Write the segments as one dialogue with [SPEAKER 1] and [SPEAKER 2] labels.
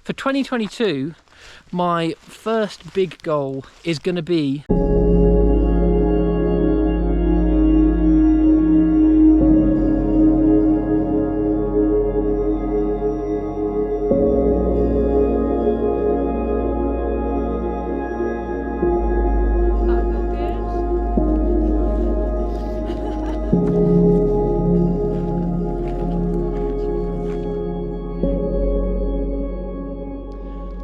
[SPEAKER 1] For 2022, my first big goal is going to be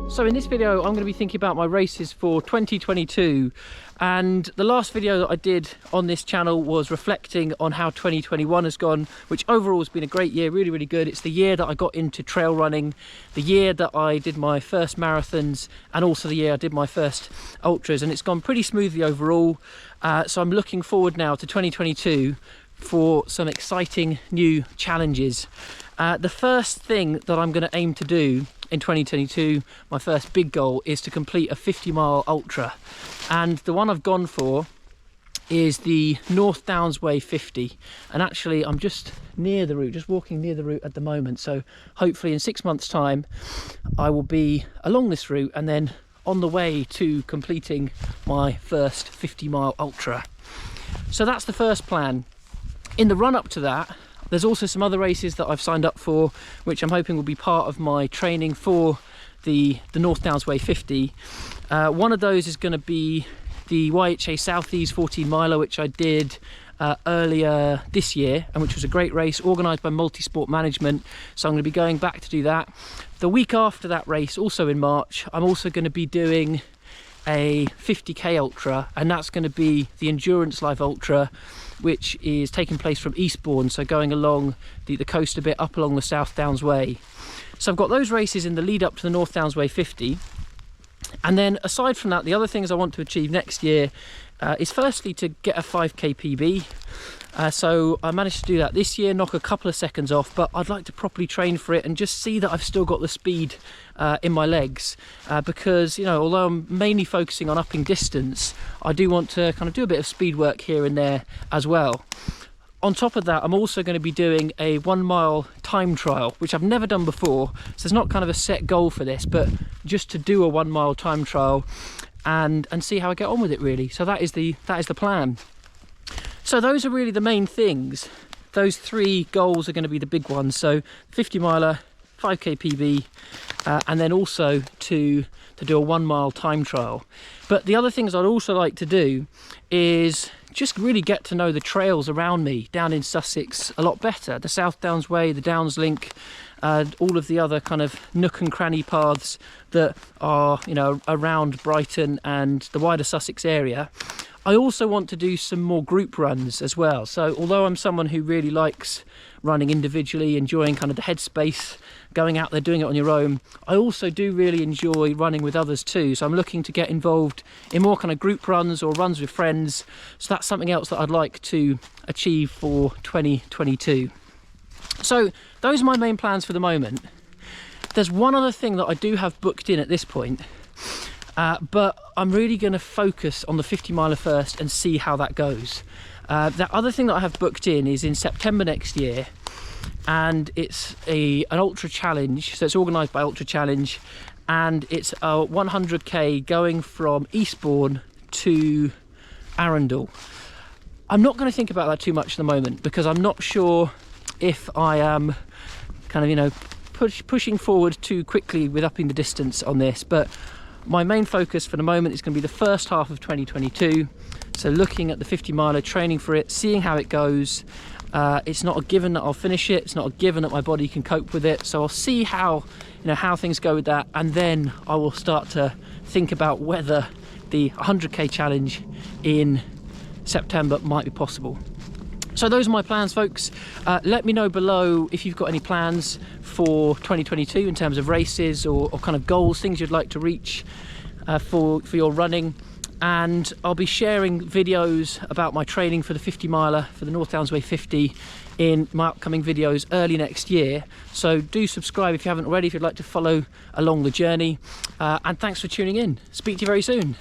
[SPEAKER 1] So in this video, I'm going to be thinking about my races for 2022, and the last video that I did on this channel was reflecting on how 2021 has gone, which overall has been a great year, really, really good. It's the year that I got into trail running, the year that I did my first marathons, and also the year I did my first ultras, and it's gone pretty smoothly overall. So I'm looking forward now to 2022 for some exciting new challenges. The first thing that I'm going to aim to do in 2022, my first big goal, is to complete a 50-mile ultra, and the one I've gone for is the North Downs Way 50. And actually I'm just near the route, just walking near the route at the moment, so hopefully in 6 months time I will be along this route and then on the way to completing my first 50-mile ultra. So that's the first plan. In the run up to that, there's also some other races that I've signed up for, which I'm hoping will be part of my training for the North Downs Way 50. One of those is going to be the YHA Southeast 14 miler, which I did earlier this year, and which was a great race organised by Multisport Management. So I'm going to be going back to do that. The week after that race, also in March, I'm also going to be doing a 50k ultra, and that's going to be the Endurance Life Ultra, which is taking place from Eastbourne, so going along the coast a bit, up along the South Downs Way. So I've got those races in the lead up to the North Downs Way 50. And then aside from that, the other things I want to achieve next year is firstly to get a 5k PB. So I managed to do that this year, knock a couple of seconds off, but I'd like to properly train for it and just see that I've still got the speed in my legs, because, you know, although I'm mainly focusing on upping distance, I do want to kind of do a bit of speed work here and there as well. On top of that, I'm also going to be doing a 1 mile time trial, which I've never done before, so there's not kind of a set goal for this, but just to do a 1 mile time trial and see how I get on with it, really. So that is the plan. So those are really the main things. Those three goals are going to be the big ones. So 50 miler, 5k PB, and then also to do a 1 mile time trial. But the other things I'd also like to do is just really get to know the trails around me down in Sussex a lot better. The South Downs Way, the Downs Link, all of the other kind of nook and cranny paths that are, you know, around Brighton and the wider Sussex area. I also want to do some more group runs as well. So although I'm someone who really likes running individually, enjoying kind of the headspace, going out there doing it on your own, I also do really enjoy running with others too. So I'm looking to get involved in more kind of group runs or runs with friends. So that's something else that I'd like to achieve for 2022. So those are my main plans for the moment. There's one other thing that I do have booked in at this point, but I'm really going to focus on the 50 miler first and see how that goes. That other thing that I have booked in is in September next year, and it's an ultra challenge. So it's organised by Ultra Challenge, and it's a 100k going from Eastbourne to Arundel. I'm not going to think about that too much at the moment, because I'm not sure if I am kind of, you know, pushing forward too quickly with upping the distance on this. But my main focus for the moment is going to be the first half of 2022. So looking at the 50 miler, training for it, seeing how it goes. It's not a given that I'll finish it. It's not a given that my body can cope with it. So I'll see how, you know, how things go with that, and then I will start to think about whether the 100k challenge in September might be possible. So those are my plans, folks. Let me know below if you've got any plans for 2022 in terms of races or kind of goals, things you'd like to reach for your running. And I'll be sharing videos about my training for the 50 miler, for the North Downs Way 50, in my upcoming videos early next year. So do subscribe if you haven't already, if you'd like to follow along the journey. And thanks for tuning in. Speak to you very soon.